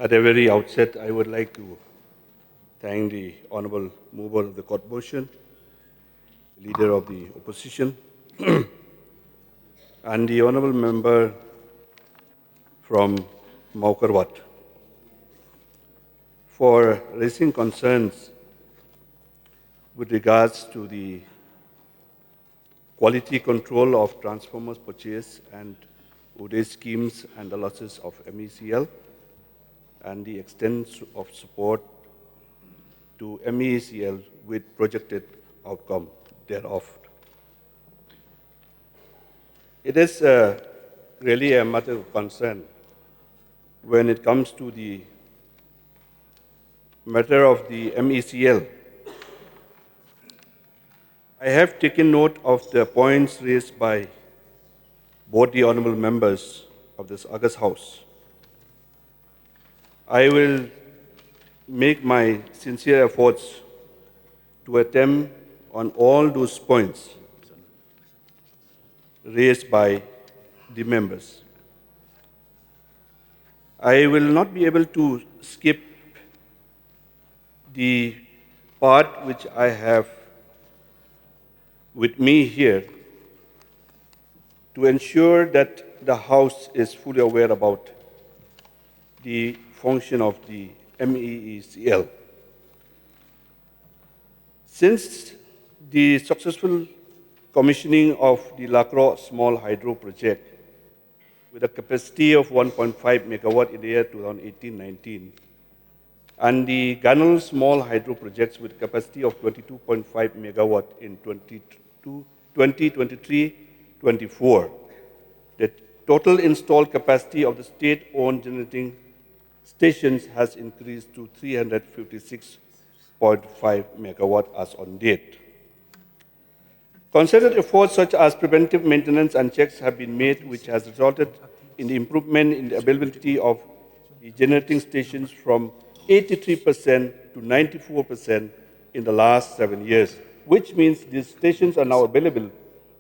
At the very outset, I would like to thank the Honorable Mover of the Court motion, Leader of the Opposition, and the Honorable Member from Maukarwat for raising concerns with regards to the quality control of transformers purchase and UDAY schemes and the losses of MECL, and the extent of support to MECL with projected outcome thereof. It is really a matter of concern when it comes to the matter of the MECL. I have taken note of the points raised by both the honorable members of this August House. I will make my sincere efforts to attempt on all those points raised by the members. I will not be able to skip the part which I have with me here to ensure that the House is fully aware about the function of the MEECL. Since the successful commissioning of the Lakro Small Hydro Project with a capacity of 1.5 megawatt in the year 2018-19, and the Ganal Small Hydro Projects with capacity of 22.5 megawatt in 2023-24, the total installed capacity of the state-owned generating stations has increased to 356.5 megawatt as on date. Concerted efforts such as preventive maintenance and checks have been made, which has resulted in the improvement in the availability of the generating stations from 83% to 94% in the last 7 years, which means these stations are now available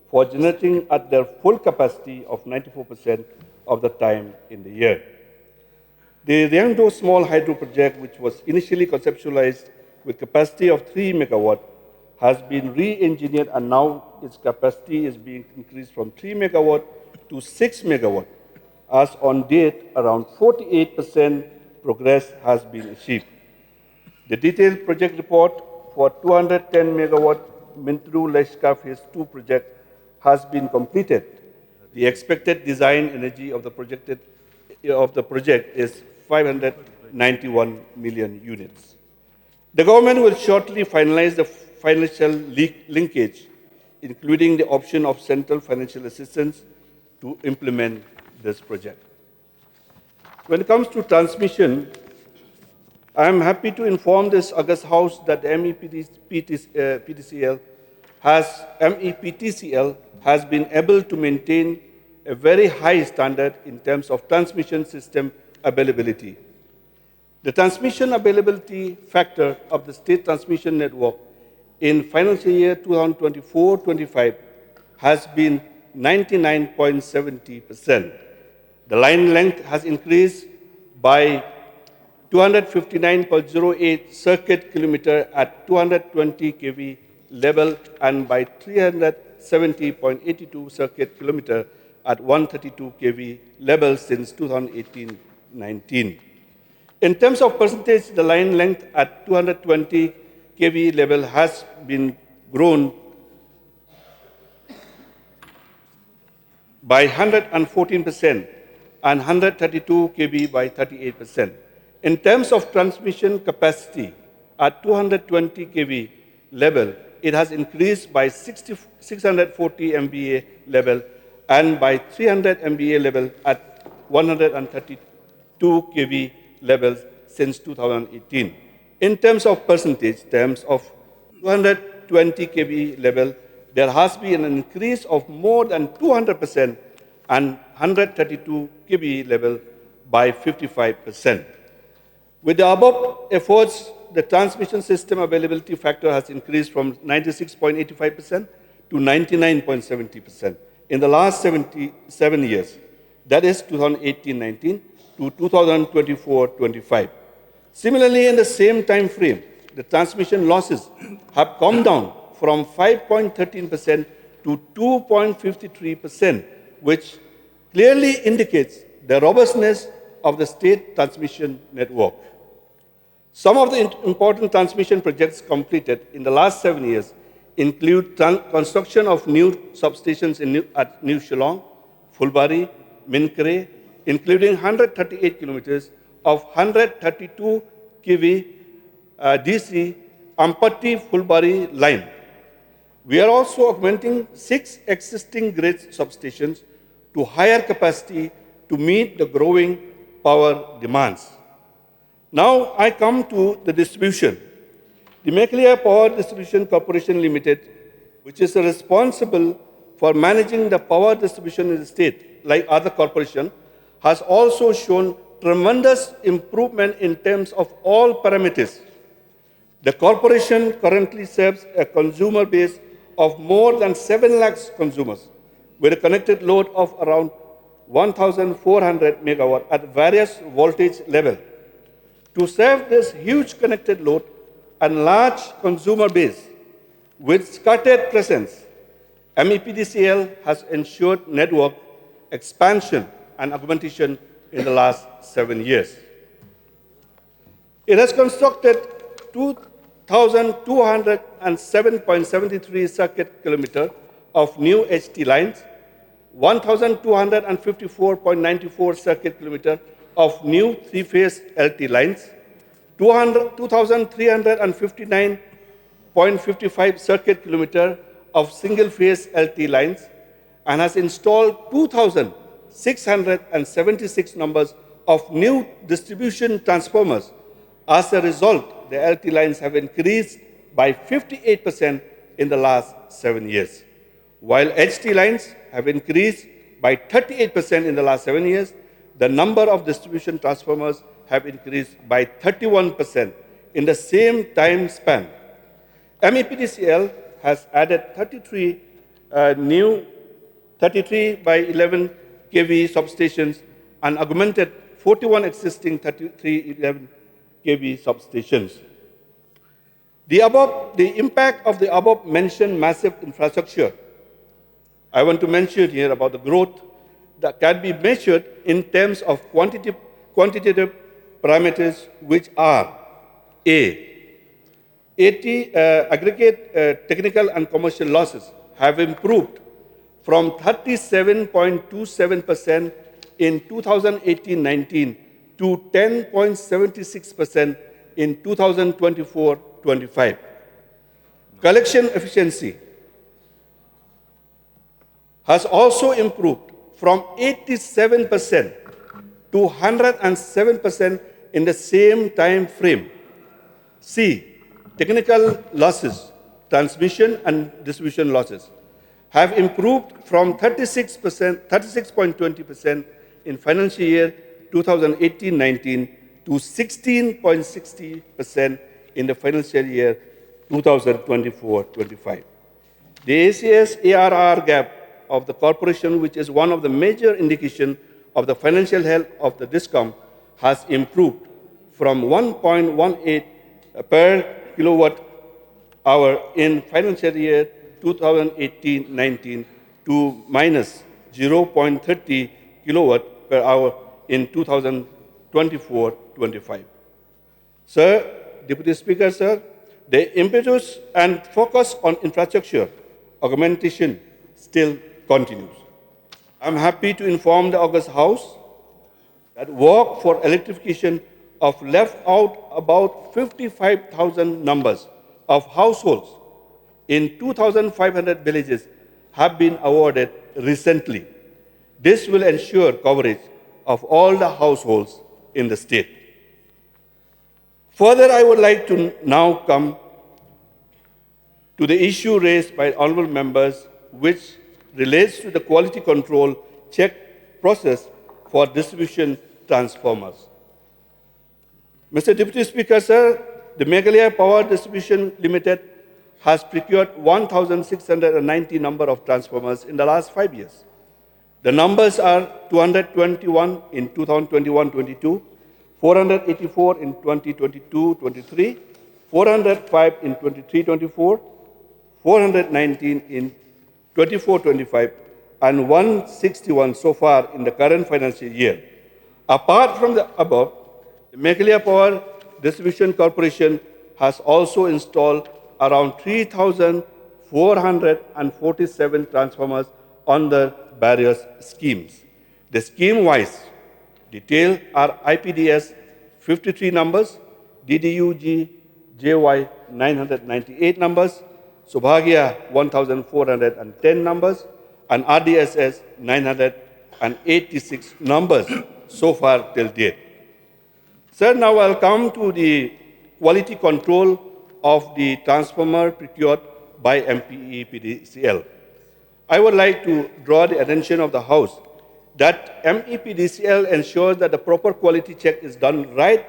for generating at their full capacity of 94% of the time in the year. The Ryangdo Small Hydro Project, which was initially conceptualized with capacity of 3 megawatt, has been re-engineered, and now its capacity is being increased from 3 megawatt to 6 megawatt. As on date, around 48% progress has been achieved. The detailed project report for 210 megawatt Mintru Leshka Phase 2 project has been completed. The expected design energy of the project is 591 million units. The government will shortly finalize the financial linkage, including the option of central financial assistance to implement this project. When it comes to transmission, I am happy to inform this August House that MEPTCL has been able to maintain a very high standard in terms of transmission system availability. The transmission availability factor of the state transmission network in financial year 2024-25 has been 99.70%. The line length has increased by 259.08 circuit kilometer at 220 kV level and by 370.82 circuit kilometer at 132 kV level since 2018-19. In terms of percentage, the line length at 220 kV level has been grown by 114% and 132 kV by 38%. In terms of transmission capacity at 220 kV level, it has increased by 640 MVA level and by 300 MVA level at 132 kV levels since 2018. In terms of percentage, terms of 220 kV level, there has been an increase of more than 200% and 132 kV level by 55%. With the above efforts, the transmission system availability factor has increased from 96.85% to 99.70% in the last 7 years. That is 2018-19 to to 2024-25. Similarly, in the same time frame, the transmission losses have come down from 5.13% to 2.53%, which clearly indicates the robustness of the state transmission network. Some of the important transmission projects completed in the last 7 years include construction of new substations at New Shillong, Fulbari, Minkere, including 138 kilometers of 132 kV DC Ampatti-Fulbari line. We are also augmenting 6 existing grid substations to higher capacity to meet the growing power demands. Now I come to the distribution. The Meghalaya Power Distribution Corporation Limited, which is responsible for managing the power distribution in the state, like other corporations, has also shown tremendous improvement in terms of all parameters. The corporation currently serves a consumer base of more than 7 lakhs consumers with a connected load of around 1,400 megawatt at various voltage levels. To serve this huge connected load and large consumer base with scattered presence, MEPDCL has ensured network expansion and augmentation in the last 7 years. It has constructed 2,207.73 circuit kilometers of new HT lines, 1,254.94 circuit kilometers of new three-phase LT lines, 2,359.55 circuit kilometers of single-phase LT lines, and has installed 2,676 numbers of new distribution transformers. As a result, the LT lines have increased by 58% in the last 7 years. While HT lines have increased by 38% in the last 7 years, the number of distribution transformers have increased by 31% in the same time span. MEPDCL has added 33 new 33 by 11 kV substations and augmented 41 existing 33 11 kV substations. The impact of the above mentioned massive infrastructure, I want to mention here about the growth that can be measured in terms of quantitative parameters, which are aggregate technical and commercial losses have improved from 37.27% in 2018-19 to 10.76% in 2024-25. Collection efficiency has also improved from 87% to 107% in the same time frame. Technical losses, transmission and distribution losses have improved from 36.20% in financial year 2018-19 to 16.60% in the financial year 2024-25. The ACS ARR gap of the corporation, which is one of the major indications of the financial health of the DISCOM, has improved from 1.18 per kilowatt hour in financial year 2018-19 to minus 0.30 kilowatt per hour in 2024-25. Sir, Deputy Speaker, sir, the impetus and focus on infrastructure augmentation still continues. I'm happy to inform the August House that work for electrification of left out about 55,000 numbers of households in 2,500 villages have been awarded recently. This will ensure coverage of all the households in the state. Further, I would like to now come to the issue raised by honorable members, which relates to the quality control check process for distribution transformers. Mr. Deputy Speaker, sir, the Meghalaya Power Distribution Limited has procured 1,690 number of transformers in the last 5 years. The numbers are 221 in 2021-22, 484 in 2022-23, 405 in 23-24, 419 in 24-25, and 161 so far in the current financial year. Apart from the above, the Meghalaya Power Distribution Corporation has also installed around 3,447 transformers on the various schemes. The scheme-wise detail are IPDS 53 numbers, DDUG JY 998 numbers, Subhagya 1,410 numbers, and RDSS 986 numbers so far till date. Sir, now I'll come to the quality control of the transformer procured by MEPDCL. I would like to draw the attention of the House that MEPDCL ensures that the proper quality check is done right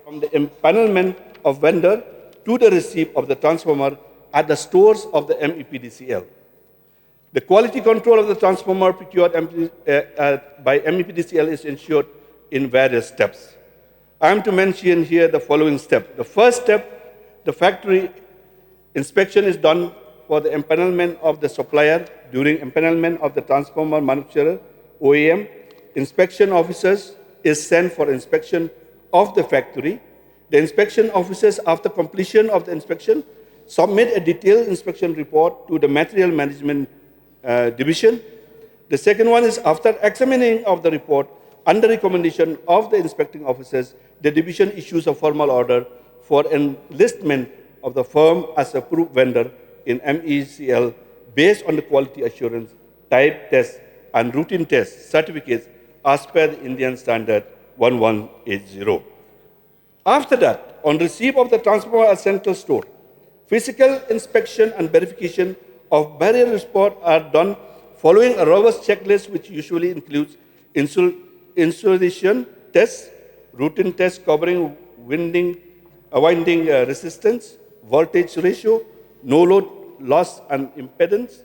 from the empanelment of vendor to the receipt of the transformer at the stores of the MEPDCL. The quality control of the transformer procured by MEPDCL is ensured in various steps. I am to mention here the following steps. The first step, the factory inspection is done for the empanelment of the supplier. During empanelment of the transformer manufacturer, OEM, inspection officers is sent for inspection of the factory. The inspection officers, after completion of the inspection, submit a detailed inspection report to the Material Management Division. The second one is after examining of the report, under recommendation of the inspecting officers, the division issues a formal order for enlistment of the firm as approved vendor in MECL based on the quality assurance, type test, and routine test certificates as per the Indian Standard 1180. After that, on receipt of the transformer at central store, physical inspection and verification of barrier report are done following a robust checklist which usually includes insulation tests, routine tests covering winding resistance, voltage ratio, no load loss and impedance,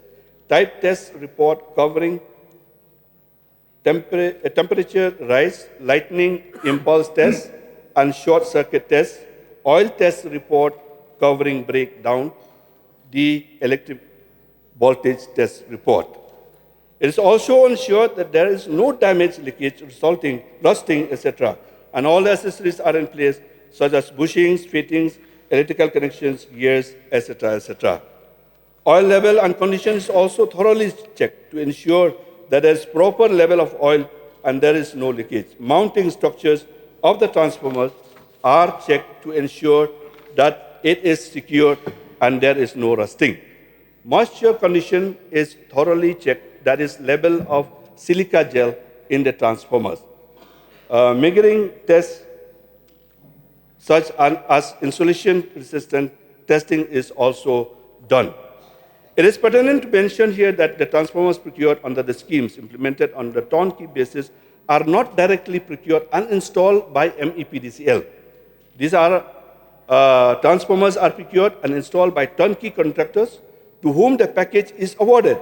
type test report covering temperature rise, lightning impulse test, and short circuit test, oil test report covering breakdown, the electric voltage test report. It is also ensured that there is no damage, leakage, resulting, rusting, etc., and all the accessories are in place, such as bushings, fittings, electrical connections, gears, etc., etc. Oil level and condition is also thoroughly checked to ensure that there is proper level of oil and there is no leakage. Mounting structures of the transformers are checked to ensure that it is secure and there is no rusting. Moisture condition is thoroughly checked, that is level of silica gel in the transformers. Measuring tests such as insulation resistant testing is also done. It is pertinent to mention here that the transformers procured under the schemes implemented on the turnkey basis are not directly procured and installed by MEPDCL. These are transformers are procured and installed by turnkey contractors to whom the package is awarded.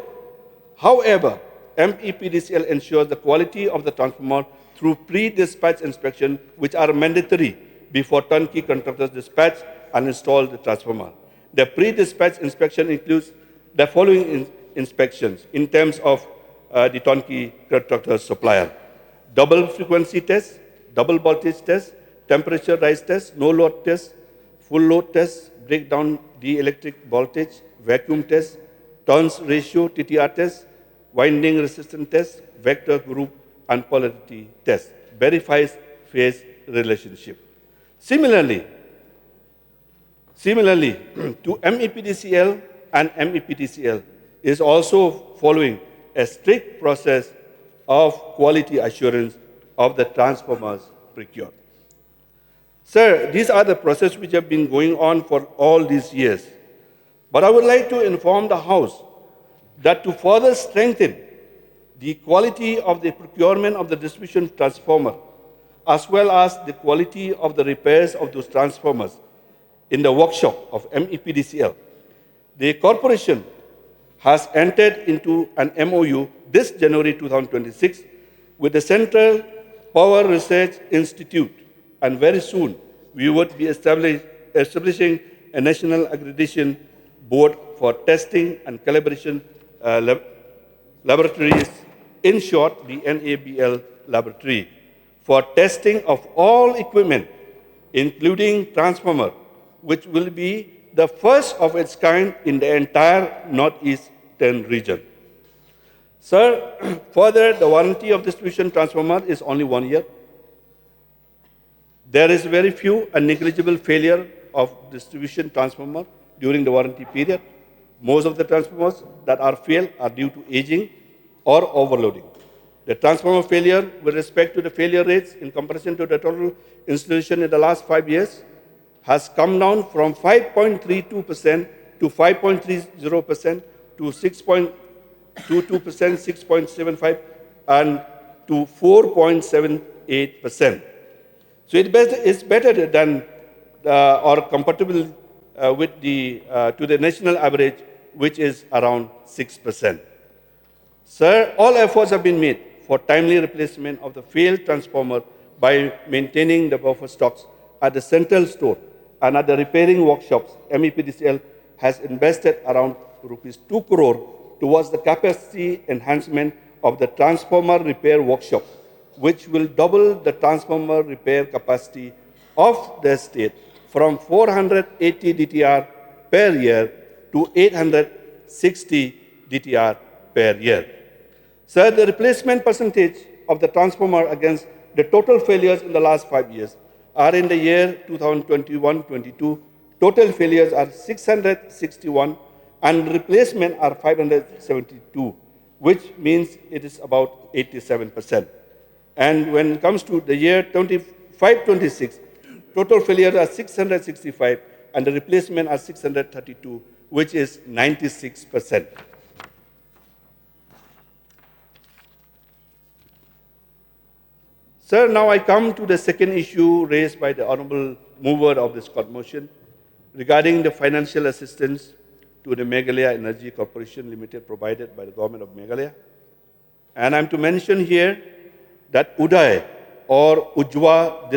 However, MEPDCL ensures the quality of the transformer through pre-dispatch inspection, which are mandatory before turnkey contractors dispatch and install the transformer. The pre-dispatch inspection includes the following inspections in terms of the turnkey contractor supplier: double frequency test, double voltage test, temperature rise test, no load test, full load test, breakdown dielectric voltage, vacuum test, turns ratio TTR test, winding resistance test, vector group and polarity test, verifies phase relationship. Similarly, to MEPDCL and MEPDCL is also following a strict process of quality assurance of the transformers procured. Sir, these are the processes which have been going on for all these years. But I would like to inform the House that to further strengthen the quality of the procurement of the distribution transformer, as well as the quality of the repairs of those transformers in the workshop of MEPDCL, the corporation has entered into an MOU this January 2026 with the Central Power Research Institute, and very soon we would be establishing a national accreditation board for testing and calibration laboratories, in short, the NABL laboratory, for testing of all equipment, including transformer, which will be the first of its kind in the entire northeastern region. Sir, further, the warranty of distribution transformer is only 1 year. There is very few and negligible failure of distribution transformer during the warranty period. Most of the transformers that are failed are due to aging or overloading. The transformer failure with respect to the failure rates in comparison to the total installation in the last 5 years has come down from 5.32% to 5.30% to 6.22%, 6.75%, and to 4.78%. So it's better than or compatible with to the national average, which is around 6%. Sir, all efforts have been made for timely replacement of the failed transformer by maintaining the buffer stocks at the central store and at the repairing workshops. MEPDCL has invested around rupees 2 crore towards the capacity enhancement of the transformer repair workshop, which will double the transformer repair capacity of the state from 480 DTR per year to 860 DTR per year. Sir, the replacement percentage of the transformer against the total failures in the last 5 years are in the year 2021-22. Total failures are 661 and replacement are 572, which means it is about 87%. And when it comes to the year 25-26, total failures are 665 and the replacement are 632, which is 96%. Sir, now I come to the second issue raised by the honorable mover of this court motion regarding the financial assistance to the Meghalaya Energy Corporation Limited provided by the government of Meghalaya. And I'm to mention here that UDAY or Ujwa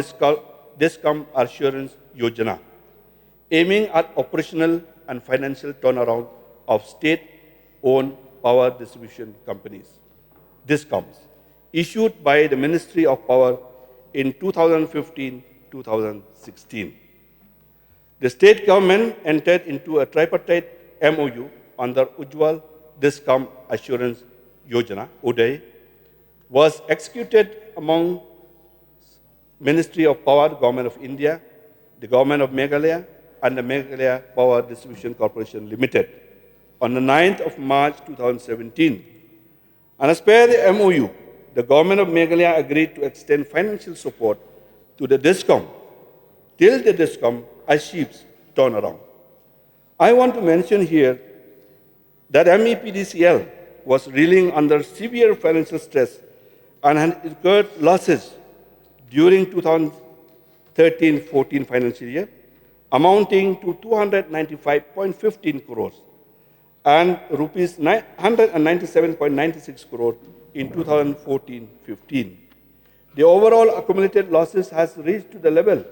Discom Assurance Yojana, aiming at operational and financial turnaround of state-owned power distribution companies, DISCOMs, issued by the Ministry of Power in 2015-2016. The state government entered into a tripartite MOU under Ujwal Discom Assurance Yojana, UDAY, was executed among Ministry of Power, Government of India, the Government of Meghalaya, and the Meghalaya Power Distribution Corporation Limited on the 9th of March 2017. And as per the MOU, the Government of Meghalaya agreed to extend financial support to the DISCOM till the DISCOM achieves turnaround. I want to mention here that MEPDCL was reeling under severe financial stress and had incurred losses during 2013-14 financial year, amounting to 295.15 crores and rupees 197.96 crores in 2014-15. The overall accumulated losses has reached to the level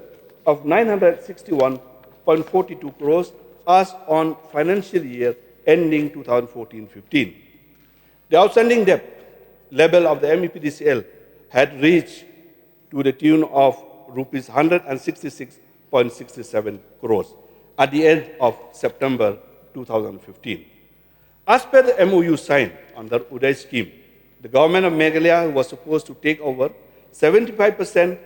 of 961.42 crores as on financial year ending 2014-15. The outstanding debt level of the MEPDCL had reached to the tune of rupees 166.67 crores at the end of September 2015. As per the MOU signed under UDAY scheme, the government of Meghalaya was supposed to take over 75%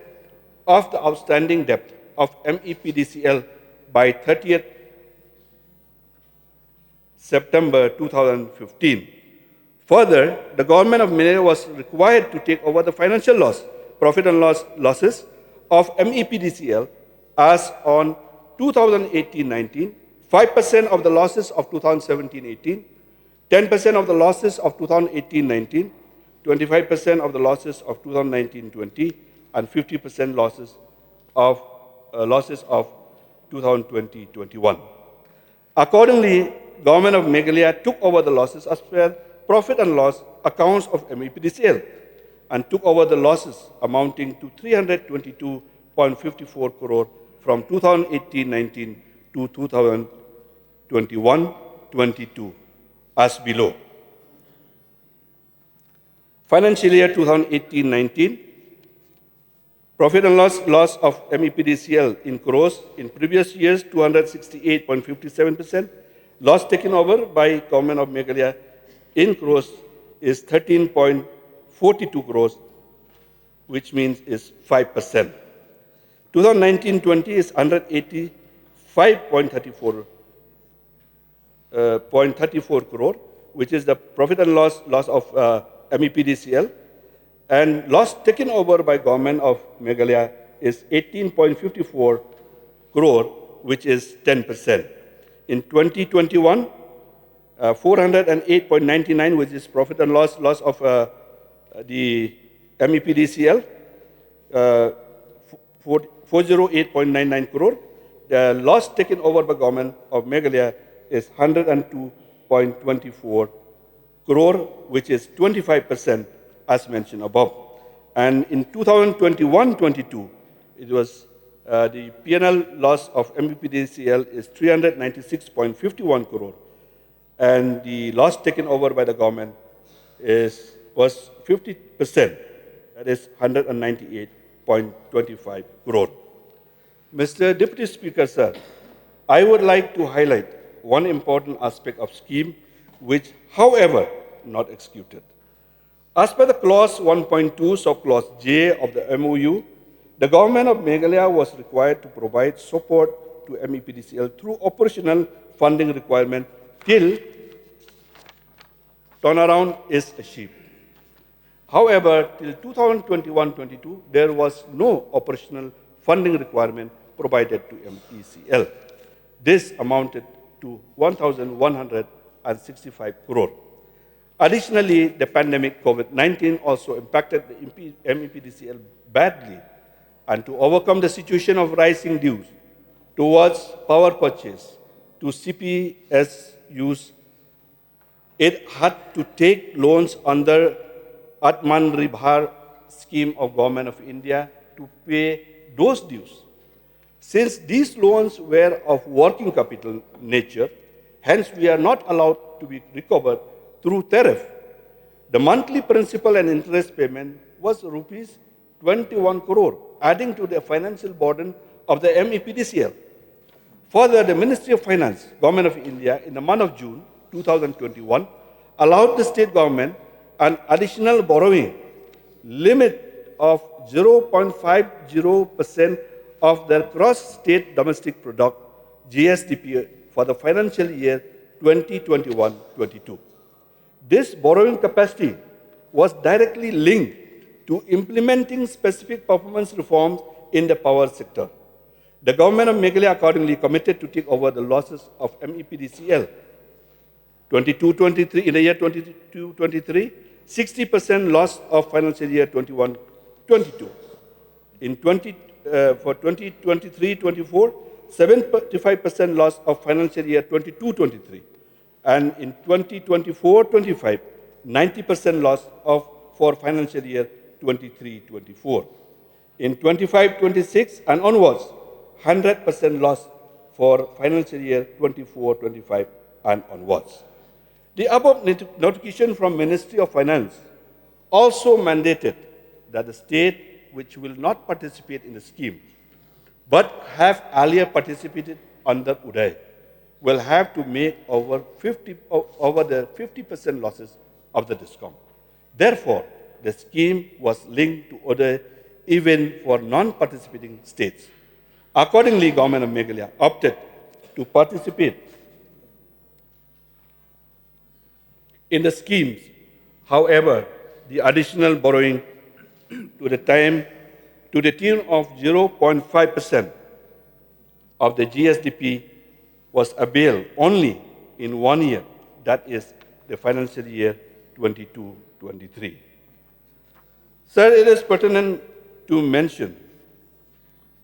of the outstanding debt of MEPDCL by 30th September 2015. Further, the government of Meghalaya was required to take over the financial loss, profit and loss losses of MEPDCL as on 2018-19, 5% of the losses of 2017-18, 10% of the losses of 2018-19, 25% of the losses of 2019-20, and 50% losses of 2020-21. Accordingly, Government of Meghalaya took over the losses as per profit and loss accounts of MEPDCL and took over the losses amounting to 322.54 crore from 2018-19 to 2021-22 as below. Financial year 2018-19, profit and loss of MEPDCL in crores in previous years 268.57%. Loss taken over by Government of Meghalaya in crores is 13.42 crores, which means is 5%. 2019-20 is 185.34 crore, which is the profit and loss of MEPDCL, and loss taken over by Government of Meghalaya is 18.54 crore, which is 10%. In 2021, 408.99, which is profit and loss of the MEPDCL, 408.99 crore. The loss taken over by Government of Meghalaya is 102.24 crore, which is 25%, as mentioned above. And in 2021-22, it was the P&L loss of MEPDCL is 396.51 crore, and the loss taken over by the government was 50%, that is 198.25 crore. Mr. Deputy Speaker, sir, I would like to highlight one important aspect of scheme which, however, not executed. As per the clause 1.2 sub-clause J of the MOU, the government of Meghalaya was required to provide support to MEPDCL through operational funding requirement till turnaround is achieved. However, till 2021-22, there was no operational funding requirement provided to MEPDCL. This amounted to 1,165 crore. Additionally, the pandemic COVID-19 also impacted the MEPDCL badly, and to overcome the situation of rising dues towards power purchase to CPSUs, it had to take loans under Atmanirbhar scheme of Government of India to pay those dues. Since these loans were of working capital nature, hence we are not allowed to be recovered through tariff. The monthly principal and interest payment was rupees 21 crore, adding to the financial burden of the MEPDCL. Further, the Ministry of Finance, Government of India, in the month of June 2021, allowed the state government an additional borrowing limit of 0.50% of their gross state domestic product, GSDP, for the financial year 2021-22. This borrowing capacity was directly linked to implementing specific performance reforms in the power sector. The government of Meghalaya accordingly committed to take over the losses of MEPDCL 22-23 in the year 22-23, 60% loss of financial year 21-22. For 2023-24, 75% loss of financial year 22-23, and in 2024-25, 90% loss for financial year 23-24. In 25-26 and onwards, 100% loss for financial year 24-25 and onwards. The above notification from Ministry of Finance also mandated that the state which will not participate in the scheme but have earlier participated under UDAY will have to make over the 50% losses of the DISCOM. Therefore, the scheme was linked to UDAY even for non-participating states. Accordingly, Government of Meghalaya opted to participate in the schemes. However, the additional borrowing to the tune of 0.5% of the GSDP was availed only in 1 year, that is the financial year 22-23. Sir, it is pertinent to mention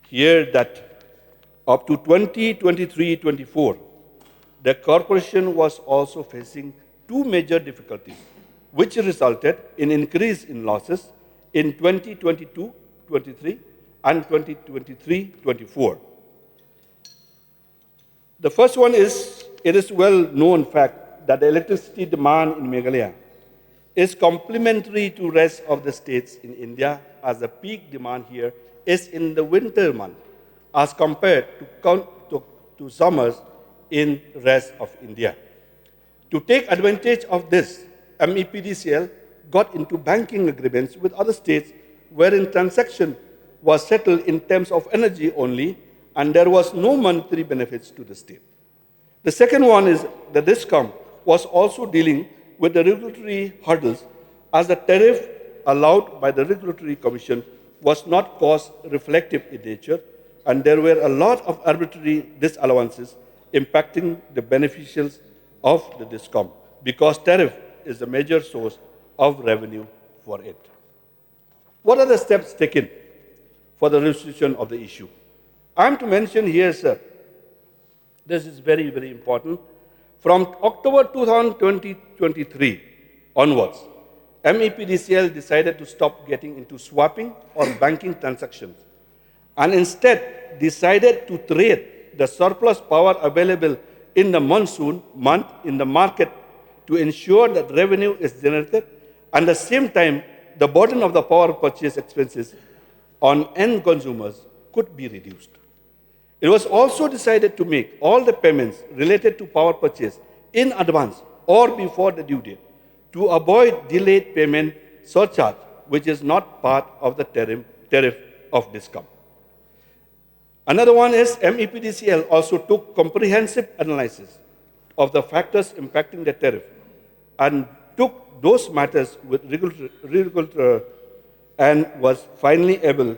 here that up to 2023-24, the corporation was also facing two major difficulties, which resulted in increase in losses in 2022-23 and 2023-24. The first one is, it is well-known fact that the electricity demand in Meghalaya is complementary to rest of the states in India, as the peak demand here is in the winter month as compared to summers in rest of India. To take advantage of this, MEPDCL got into banking agreements with other states wherein transaction was settled in terms of energy only and there was no monetary benefits to the state. The second one is the DISCOM was also dealing with the regulatory hurdles as the tariff allowed by the Regulatory Commission was not cost reflective in nature and there were a lot of arbitrary disallowances impacting the beneficiaries of the DISCOM because tariff is the major source of revenue for it. What are the steps taken for the resolution of the issue? I am to mention here, sir, this is very, very important. From October 2023 onwards, MEPDCL decided to stop getting into swapping or banking transactions and instead decided to trade the surplus power available in the monsoon month in the market to ensure that revenue is generated and at the same time the burden of the power purchase expenses on end consumers could be reduced. It was also decided to make all the payments related to power purchase in advance or before the due date to avoid delayed payment surcharge, which is not part of the tariff of DISCOM. Another one is MEPDCL also took comprehensive analysis of the factors impacting the tariff and took those matters with regulator and was finally able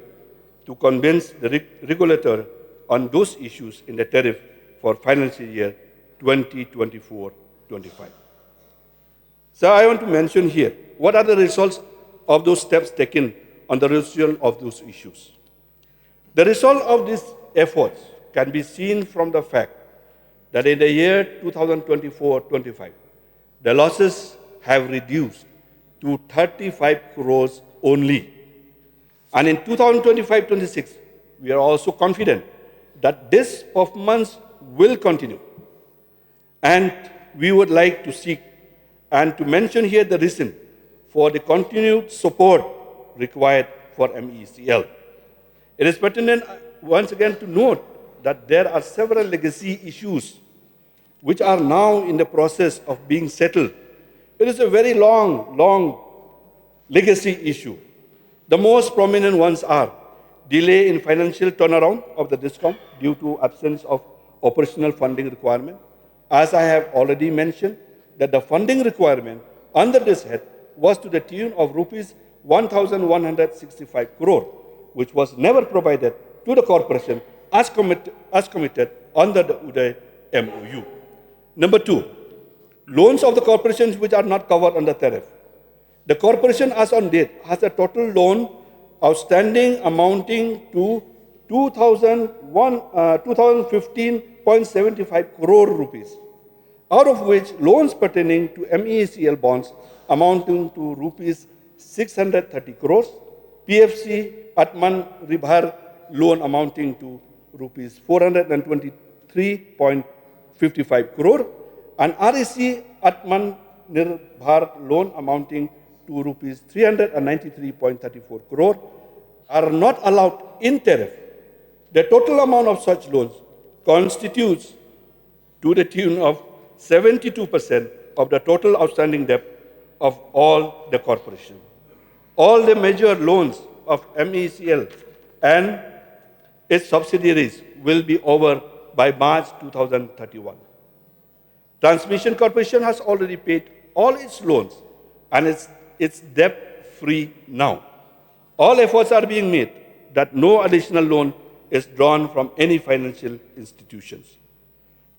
to convince the regulator on those issues in the tariff for financial year 2024-25. So I want to mention here, what are the results of those steps taken on the resolution of those issues? The result of these efforts can be seen from the fact that in the year 2024-25, the losses have reduced to 35 crores only. And in 2025-26, we are also confident that this performance will continue. And we would like to seek and to mention here the reason for the continued support required for MEECL. It is pertinent once again to note that there are several legacy issues which are now in the process of being settled. It is a very long legacy issue. The most prominent ones are delay in financial turnaround of the DISCOM due to absence of operational funding requirement. As I have already mentioned, that the funding requirement under this head was to the tune of rupees 1,165 crore, which was never provided to the corporation as committed under the UDAY MOU. Number two, loans of the corporations which are not covered under tariff. The corporation as on date has a total loan outstanding amounting to 2015.75 crore rupees, out of which loans pertaining to MEECL bonds amounting to rupees 630 crores, PFC Atman Ribhar loan amounting to rupees 423.55 crore, and REC Atman Nirbhar loan amounting to rupees 393.34 crore are not allowed in tariff. The total amount of such loans constitutes to the tune of 72% of the total outstanding debt of all the corporation. All the major loans of MEECL and its subsidiaries will be over by March 2031. Transmission Corporation has already paid all its loans and it's debt-free now. All efforts are being made that no additional loan is drawn from any financial institutions.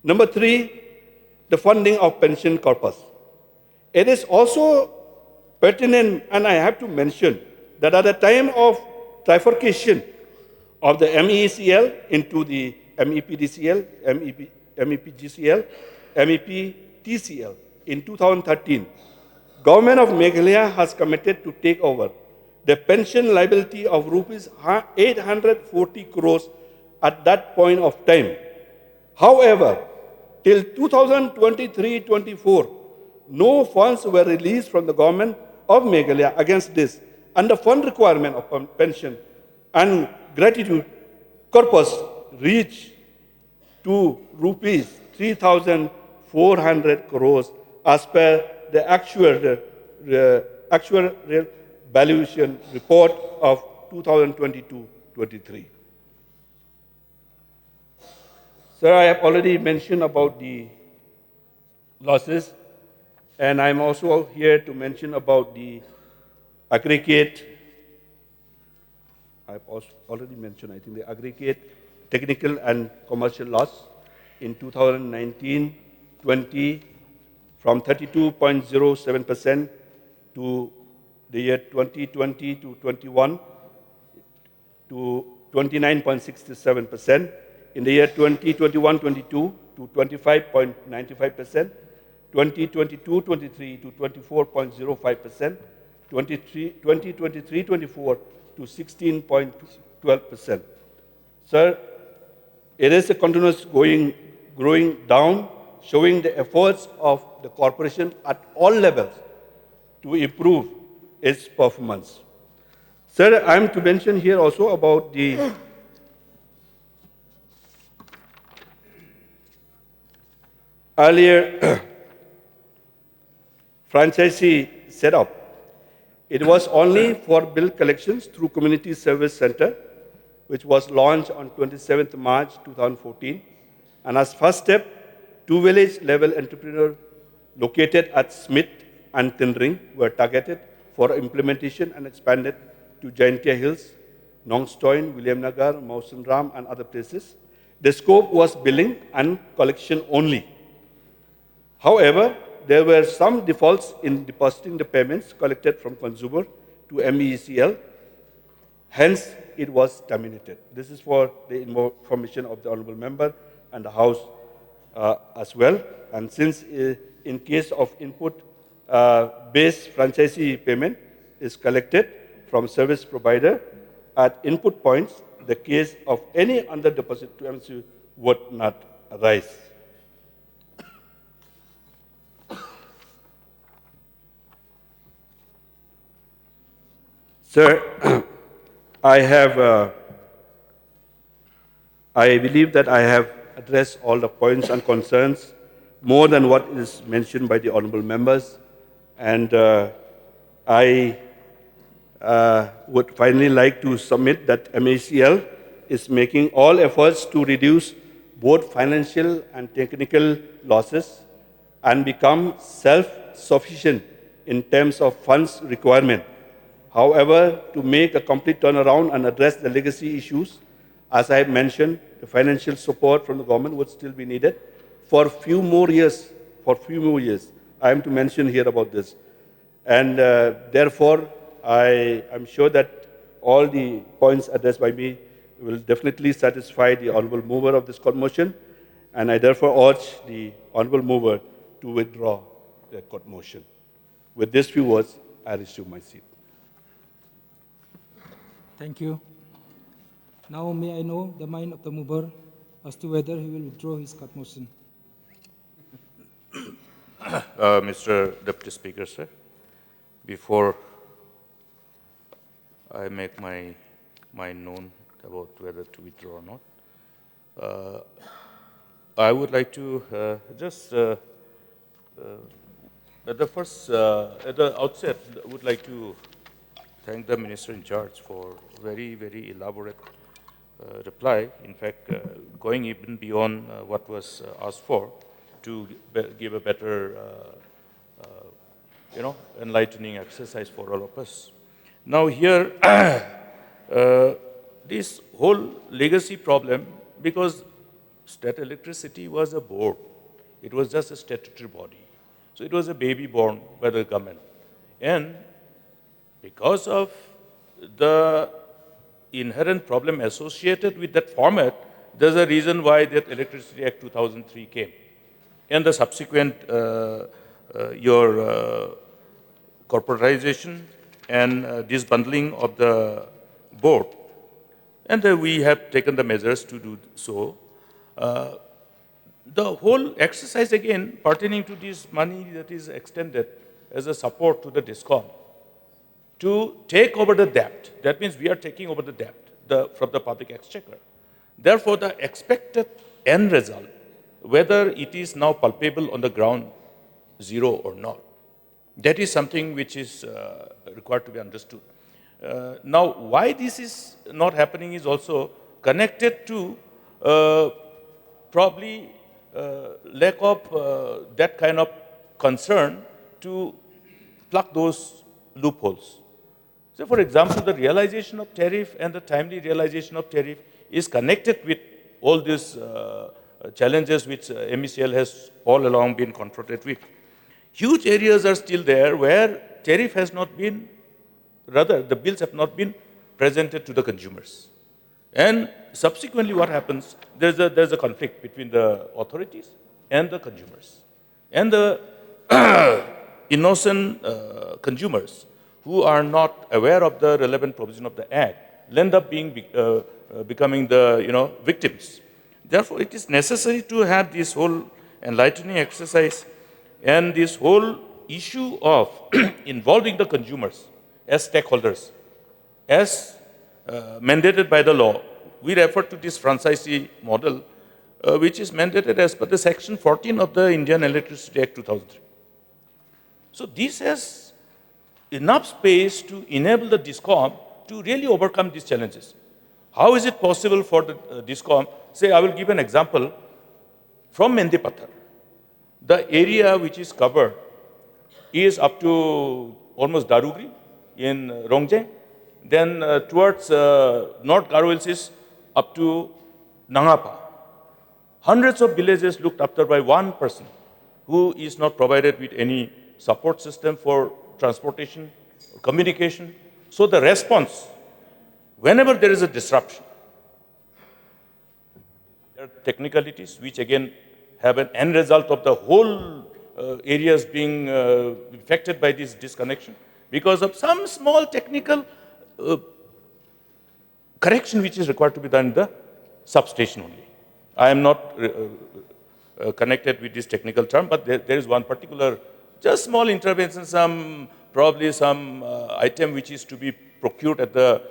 Number three, the funding of pension corpus. It is also pertinent, and I have to mention, that at the time of trifurcation of the MEECL into the MEPDCL, MEPGCL, MEPTCL, in 2013, Government of Meghalaya has committed to take over the pension liability of rupees 840 crores at that point of time. However, till 2023-24, no funds were released from the government of Meghalaya against this, and the fund requirement of pension and gratitude corpus reached to rupees 3,400 crores as per the actual valuation report of 2022-23. Sir, I have already mentioned about the losses, and I'm also here to mention about the aggregate. I've also already mentioned, I think, the aggregate technical and commercial loss in 2019-20 from 32.07% to the year 2020 to 21 to 29.67%. In the year 2021-22 to 25.95%, 2022-23 to 24.05%, 2023-24 to 16.12%. Sir, it is a continuous growing down, showing the efforts of the corporation at all levels to improve its performance. Sir, I am to mention here also about the earlier franchisee setup. It was only for bill collections through Community Service Center, which was launched on 27th March 2014. And as first step, two village level entrepreneurs located at Smith and Tindring were targeted for implementation and expanded to Jaintia Hills, Nongstoin, William Nagar, Mausanram, and other places. The scope was billing and collection only. However, there were some defaults in depositing the payments collected from consumer to MEECL. Hence, it was terminated. This is for the information of the Honorable Member and the House as well. And since in case of input-based franchisee payment is collected from service provider at input points, the case of any under deposit to MSU would not arise. Sir, I believe that I have addressed all the points and concerns more than what is mentioned by the honorable members. And I would finally like to submit that MEECL is making all efforts to reduce both financial and technical losses and become self-sufficient in terms of funds requirement. However, to make a complete turnaround and address the legacy issues, as I mentioned, the financial support from the government would still be needed for a few more years. I am to mention here about this. And therefore, I am sure that all the points addressed by me will definitely satisfy the honorable mover of this court motion. And I therefore urge the honorable mover to withdraw the court motion. With these few words, I resume my seat. Thank you. Now may I know the mind of the mover as to whether he will withdraw his court motion. Mr. Deputy Speaker, sir, before I make my mind known about whether to withdraw or not, I would like to just at the outset, would like to thank the Minister in charge for very, very elaborate reply. In fact, going even beyond what was asked for to give a better, enlightening exercise for all of us. Now here, this whole legacy problem, because state electricity was a board, it was just a statutory body. So it was a baby born by the government. And because of the inherent problem associated with that format, there's a reason why that Electricity Act 2003 came. And the subsequent your corporatization and disbundling of the board. And we have taken the measures to do so. The whole exercise, again, pertaining to this money that is extended as a support to the DISCOM to take over the debt. That means we are taking over the debt from the public exchequer. Therefore, the expected end result, whether it is now palpable on the ground zero or not, that is something which is required to be understood. Now, why this is not happening is also connected to probably lack of that kind of concern to plug those loopholes. So, for example, the realization of tariff and the timely realization of tariff is connected with all these challenges which MECL has all along been confronted with. Huge areas are still there where tariff has not been, rather the bills have not been presented to the consumers. And subsequently what happens, there's a conflict between the authorities and the consumers. And the innocent consumers who are not aware of the relevant provision of the Act end up becoming the victims. Therefore, it is necessary to have this whole enlightening exercise and this whole issue of involving the consumers as stakeholders, as mandated by the law. We refer to this franchisee model, which is mandated as per the Section 14 of the Indian Electricity Act 2003. So this has enough space to enable the DISCOM to really overcome these challenges. How is it possible for the DISCOM? Say, I will give an example from Mendipathar. The area which is covered is up to almost Darugri in Rongjeng. Then towards North Garowils is up to Nangapa. Hundreds of villages looked after by one person who is not provided with any support system for transportation, or communication. So the response, whenever there is a disruption, there are technicalities which again have an end result of the whole areas being affected by this disconnection because of some small technical correction which is required to be done in the substation only. I am not connected with this technical term, but there is one particular, just small intervention, probably some item which is to be procured at the,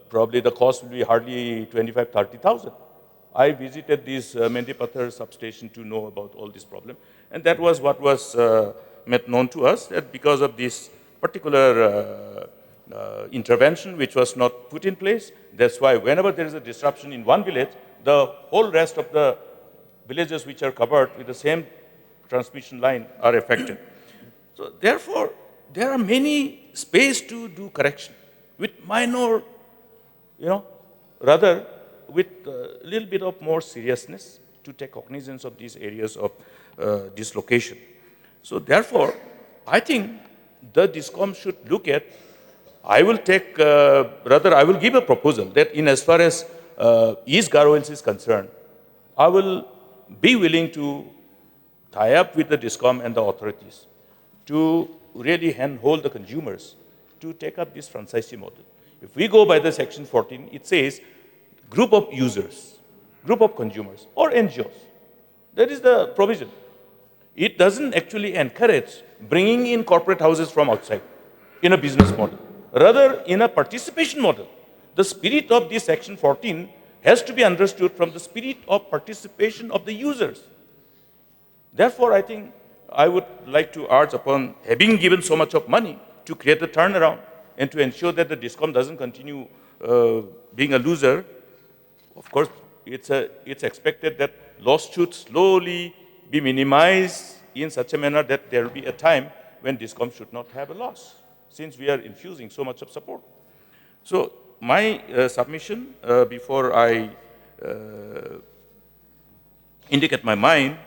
probably the cost will be hardly 25,000-30,000. I visited this Mendipathar substation to know about all this problem. And that was what was made known to us, that because of this particular intervention which was not put in place, that's why whenever there is a disruption in one village, the whole rest of the villages which are covered with the same transmission line are affected. So therefore, there are many space to do correction with minor, rather with a little bit of more seriousness to take cognizance of these areas of dislocation. So therefore, I think the DISCOM should look at, I will take, I will give a proposal that in as far as East Garowils is concerned, I will be willing to tie up with the DISCOM and the authorities to really handhold the consumers to take up this franchisee model. If we go by the Section 14, it says group of users, group of consumers, or NGOs. That is the provision. It doesn't actually encourage bringing in corporate houses from outside in a business model. Rather, in a participation model, the spirit of this Section 14 has to be understood from the spirit of participation of the users. Therefore, I think I would like to urge upon, having given so much of money to create a turnaround and to ensure that the DISCOM doesn't continue being a loser. Of course, it's expected that loss should slowly be minimized in such a manner that there will be a time when DISCOM should not have a loss, since we are infusing so much of support. So my submission, before I indicate my mind,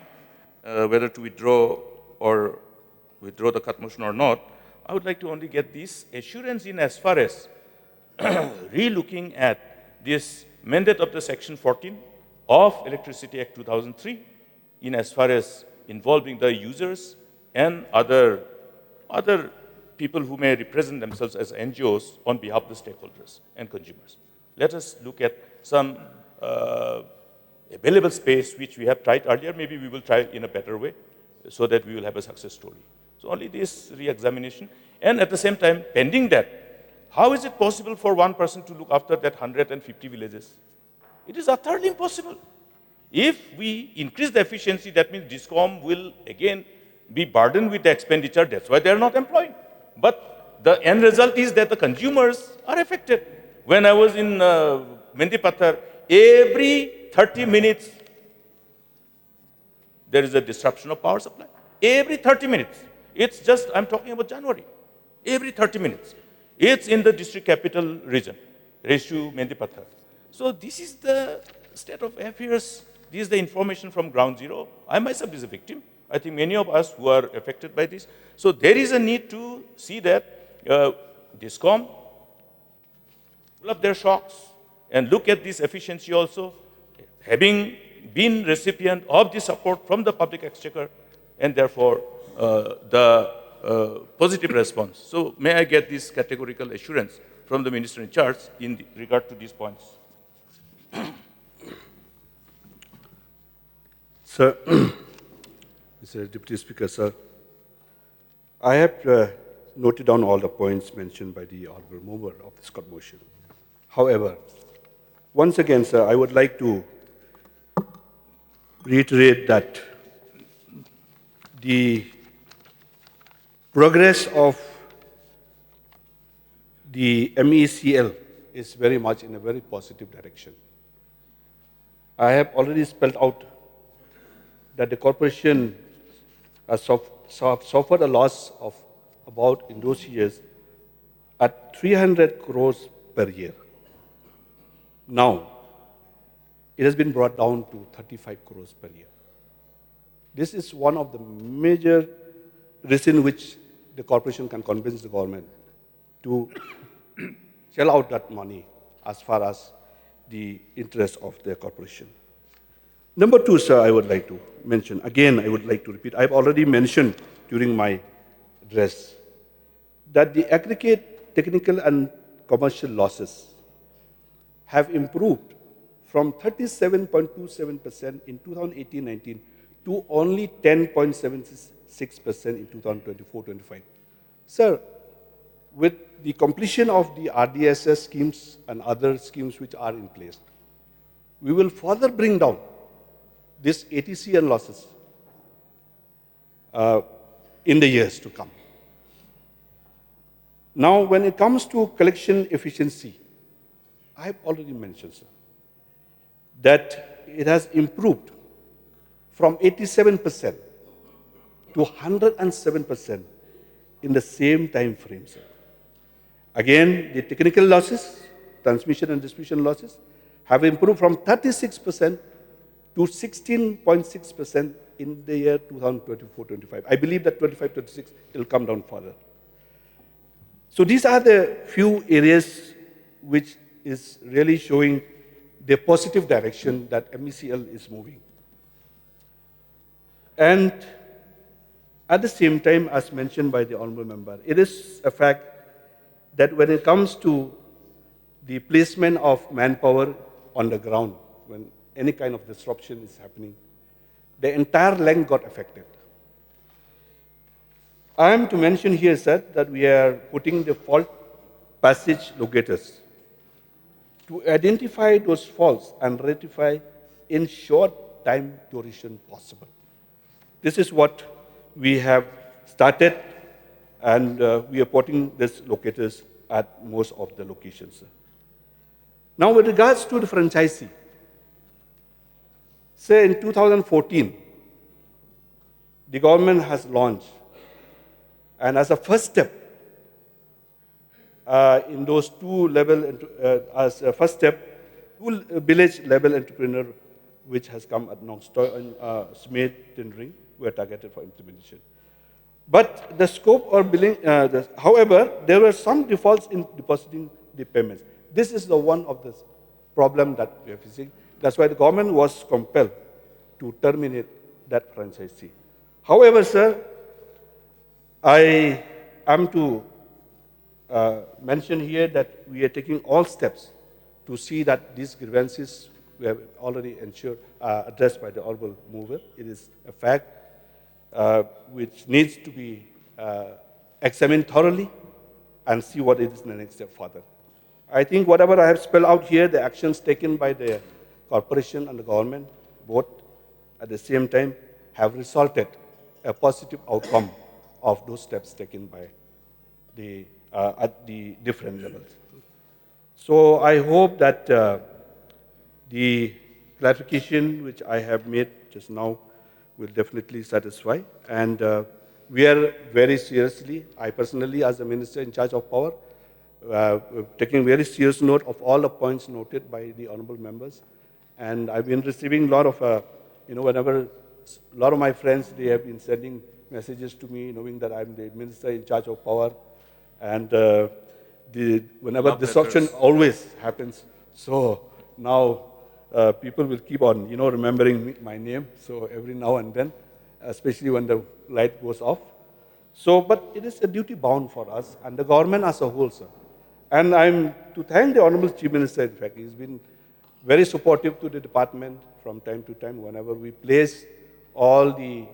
whether to withdraw the cut motion or not, I would like to only get this assurance in as far as re-looking at this mandate of the Section 14 of Electricity Act 2003 in as far as involving the users and other people who may represent themselves as NGOs on behalf of the stakeholders and consumers. Let us look at some available space which we have tried earlier. Maybe we will try in a better way so that we will have a success story. So only this re-examination. And at the same time, pending that, how is it possible for one person to look after that 150 villages? It is utterly impossible. If we increase the efficiency, that means DISCOM will again be burdened with the expenditure. That's why they are not employing. But the end result is that the consumers are affected. When I was in Mendipathar, every 30 minutes, there is a disruption of power supply. Every 30 minutes. It's just, I'm talking about January. Every 30 minutes. It's in the district capital region, Reshu, Mendipathar. So this is the state of affairs. This is the information from ground zero. I myself is a victim. I think many of us who are affected by this. So there is a need to see that DISCOM pull up their shocks and look at this efficiency also, having been recipient of the support from the public exchequer, and therefore the positive response. So may I get this categorical assurance from the minister in charge in regard to these points? Sir, Mr. Deputy Speaker, sir, I have noted down all the points mentioned by the honorable mover of this court motion. However, once again, sir, I would like to reiterate that the progress of the MECL is very much in a very positive direction. I have already spelled out that the corporation has suffered a loss of about, in those years, at 300 crores per year. Now, it has been brought down to 35 crores per year. This is one of the major reasons which the corporation can convince the government to shell out that money as far as the interest of the corporation. Number two, sir, I would like to mention, again, I would like to repeat, I've already mentioned during my address that the aggregate technical and commercial losses have improved from 37.27% in 2018-19 to only 10.76% in 2024-25. Sir, with the completion of the RDSS schemes and other schemes which are in place, we will further bring down this ATCL losses in the years to come. Now, when it comes to collection efficiency, I have already mentioned, sir, that it has improved from 87% to 107% in the same time frame, sir. Again, the technical losses, transmission and distribution losses, have improved from 36% to 16.6% in the year 2024-25. I believe that 25-26 will come down further. So these are the few areas which is really showing the positive direction that MECL is moving. And at the same time, as mentioned by the honorable member, it is a fact that when it comes to the placement of manpower on the ground, when any kind of disruption is happening, the entire length got affected. I am to mention here, sir, that we are putting the fault passage locators to identify those faults and rectify in short time duration possible. This is what we have started, and we are putting these locators at most of the locations, sir. Now, with regards to the franchisee, say in 2014, the government has launched, and as a first step, in those two village level entrepreneur, which has come at Nongstoy and Smed tendering, were targeted for implementation. But the scope or billing, however, there were some defaults in depositing the payments. This is the one of the problem that we are facing. That's why the government was compelled to terminate that franchisee. However, sir, I am to mention here that we are taking all steps to see that these grievances were already addressed by the honorable mover. It is a fact which needs to be examined thoroughly and see what is the next step further. I think whatever I have spelled out here, the actions taken by the corporation and the government, both at the same time, have resulted a positive outcome of those steps taken by at the different levels. So I hope that the clarification which I have made just now will definitely satisfy. And we are very seriously, I personally as the Minister in charge of power, taking very serious note of all the points noted by the honorable members. And I've been receiving a lot of, whenever a lot of my friends, they have been sending messages to me knowing that I'm the Minister in charge of power. And whenever disruption always happens. So now people will keep on, remembering my name. So every now and then, especially when the light goes off. So, but it is a duty bound for us and the government as a whole, sir. And I'm to thank the Honorable Chief Minister, in fact. He's been very supportive to the department from time to time. Whenever we place all the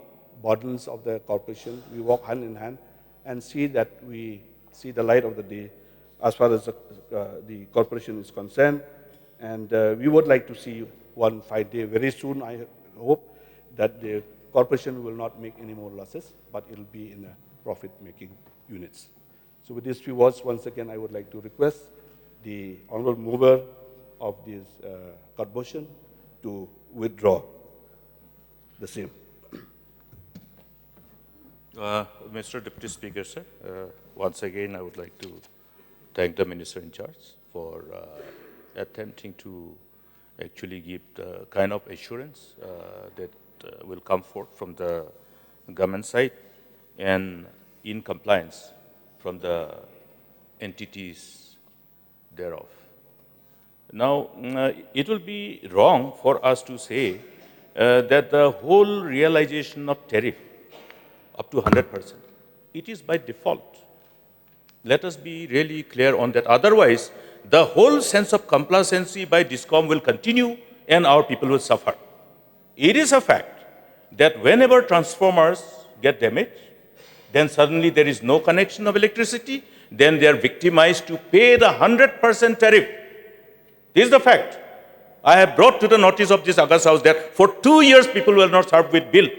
burdens of the corporation, we walk hand in hand and see that we see the light of the day as far as the corporation is concerned. And we would like to see one fine day very soon. I hope that the corporation will not make any more losses, but it will be in a profit-making units. So with these few words, once again, I would like to request the honorable mover of this corporation to withdraw the same. Mr. Deputy Speaker, sir, once again, I would like to thank the Minister in charge for attempting to actually give the kind of assurance that will come forth from the government side and in compliance from the entities thereof. Now, it will be wrong for us to say that the whole realization of tariff up to 100%, it is by default. Let us be really clear on that. Otherwise, the whole sense of complacency by DISCOM will continue and our people will suffer. It is a fact that whenever transformers get damaged, then suddenly there is no connection of electricity, then they are victimized to pay the 100% tariff. This is the fact. I have brought to the notice of this August House that for 2 years people will not serve with bill.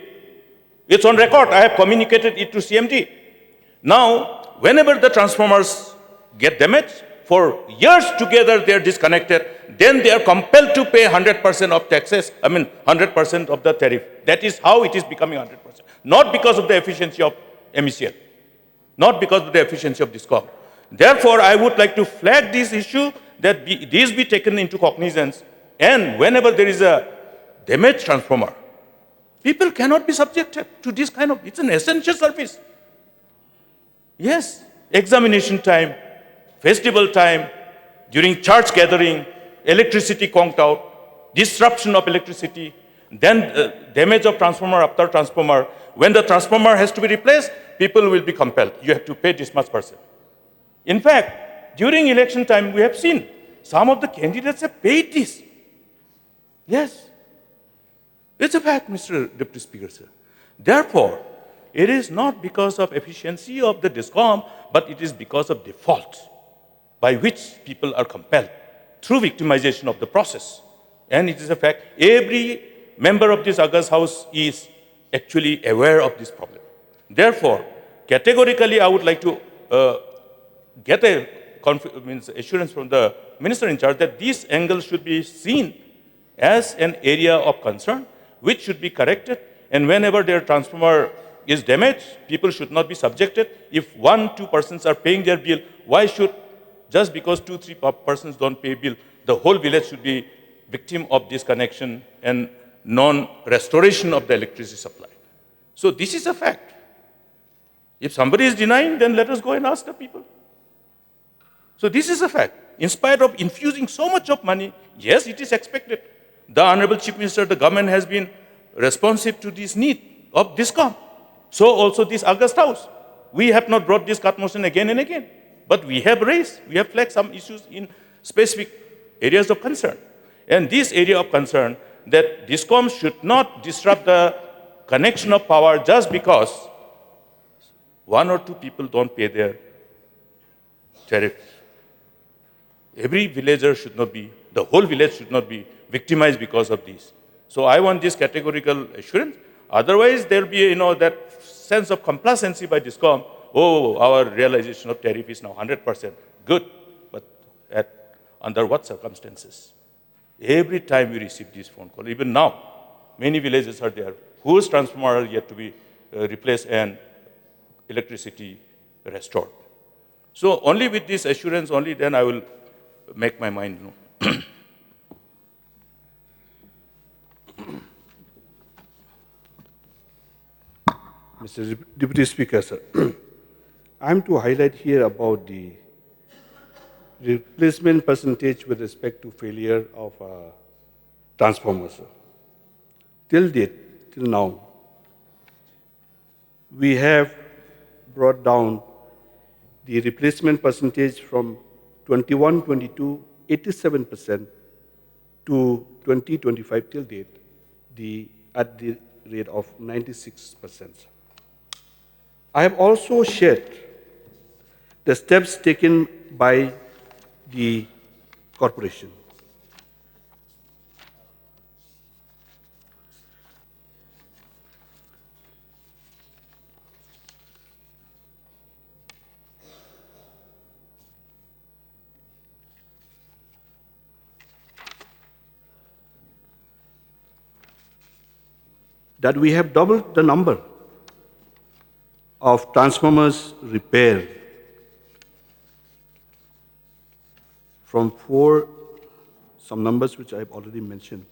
It's on record. I have communicated it to CMD. Now, whenever the transformers get damaged, for years together they are disconnected, then they are compelled to pay 100% of taxes, 100% of the tariff. That is how it is becoming 100%. Not because of the efficiency of MECL, not because of the efficiency of DISCOM. Therefore, I would like to flag this issue that these be taken into cognizance, and whenever there is a damaged transformer, people cannot be subjected to this kind of, it's an essential service. Yes, examination time, festival time, during church gathering, electricity conked out, disruption of electricity, then damage of transformer after transformer. When the transformer has to be replaced, people will be compelled. You have to pay this much %. In fact, during election time, we have seen some of the candidates have paid this. Yes. It's a fact, Mr. Deputy Speaker, sir. Therefore, it is not because of efficiency of the DISCOM, but it is because of default by which people are compelled through victimization of the process. And it is a fact, every member of this August House is actually aware of this problem. Therefore, categorically, I would like to get a assurance from the Minister in charge that this angle should be seen as an area of concern, which should be corrected. And whenever their transformer is damaged, people should not be subjected. If 1-2 persons are paying their bill, why should, just because 2-3 persons don't pay bill, the whole village should be victim of disconnection and non-restoration of the electricity supply? So this is a fact. If somebody is denying, then let us go and ask the people. So this is a fact. In spite of infusing so much of money, yes, it is expected. The Honorable Chief Minister, the government has been responsive to this need of DISCOM. So also this August House. we have not brought this cut motion again and again. But we have flagged some issues in specific areas of concern. And this area of concern, that DISCOM should not disrupt the connection of power just because one or two people don't pay their tariff. Every villager should not be, the whole village should not be victimized because of this. So I want this categorical assurance. Otherwise, there will be, that sense of complacency by DISCOM. Oh, our realization of tariff is now 100%. Good, but under what circumstances? Every time we receive this phone call, even now, many villages are there whose transformer are yet to be replaced and electricity restored. So only with this assurance, only then I will make my mind known. Mr. Deputy Speaker, sir, I am to highlight here about the replacement percentage with respect to failure of transformers. Sir. Till now, we have brought down the replacement percentage from 21-22, 87% to 2025 till date, at the rate of 96%. I have also shared the steps taken by the corporation. That we have doubled the number of transformers repaired from 4, some numbers which I have already mentioned.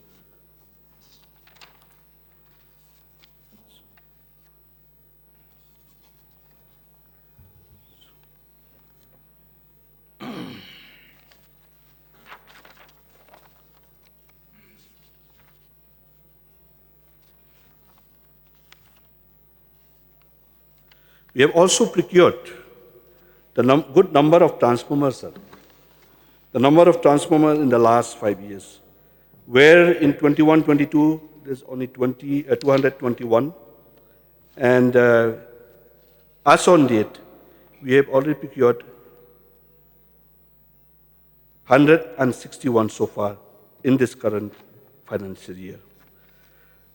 We have also procured the good number of transformers, sir. The number of transformers in the last 5 years, where in 21-22 there's only 221, and as on date, we have already procured 161 so far in this current financial year.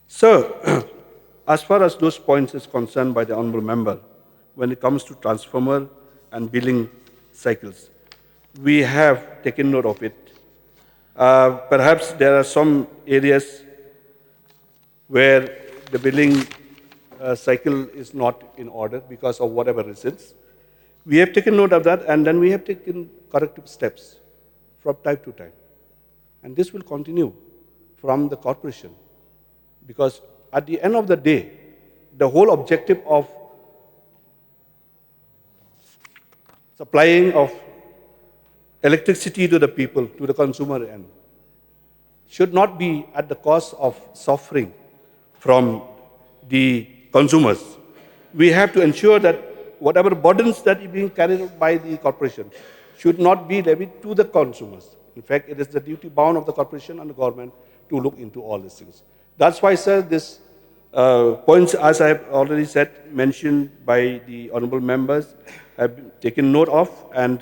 So, as far as those points is concerned by the honourable member, when it comes to transformer and billing cycles, we have taken note of it. Perhaps there are some areas where the billing cycle is not in order because of whatever reasons. We have taken note of that, and then we have taken corrective steps from time to time. And this will continue from the corporation, because at the end of the day, the whole objective of supplying of electricity to the people, to the consumer end, should not be at the cost of suffering from the consumers. We have to ensure that whatever burdens that are being carried out by the corporation should not be levied to the consumers. In fact, it is the duty bound of the corporation and the government to look into all these things. That's why, sir, this points, as I have already said, mentioned by the honourable members, have been taken note of, and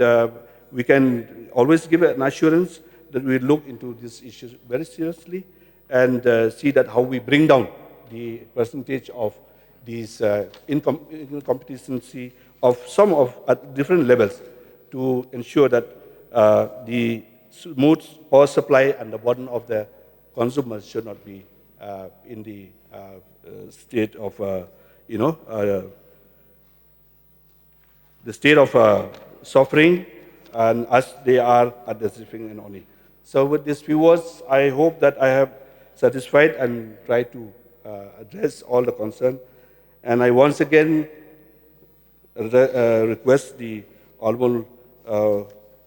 we can always give an assurance that we look into these issues very seriously and see that how we bring down the percentage of these incompetency of some of at different levels to ensure that the smooth power supply and the burden of the consumers should not be in the state of, the state of suffering, and as they are at the suffering and only. So with these few words, I hope that I have satisfied and tried to address all the concern. And I once again request the honourable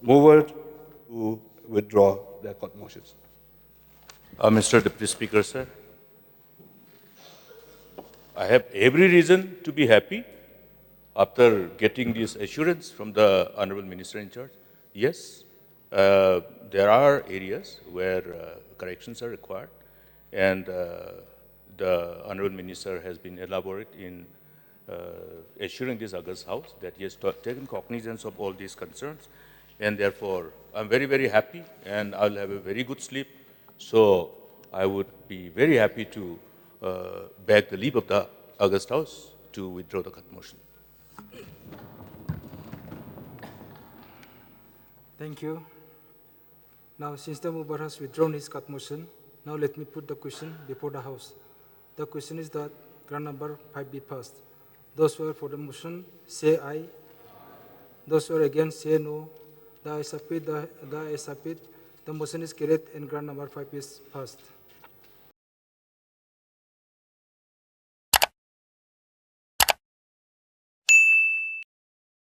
mover to withdraw their court motions. Mr. Deputy Speaker, sir, I have every reason to be happy after getting this assurance from the Honorable Minister in charge, yes, there are areas where corrections are required, and the Honorable Minister has been elaborate in assuring this August House that he has taken cognizance of all these concerns, and therefore I'm very, very happy, and I'll have a very good sleep. So I would be very happy to beg the leave of the August House to withdraw the cut motion. Thank you. Now, since the mover has withdrawn his cut motion, now let me put the question before the House. The question is that grant number 5 be passed. Those who are for the motion, say aye. Those who are against, say no. The ayes have it, the ayes have it. The motion is carried and grant number 5 is passed.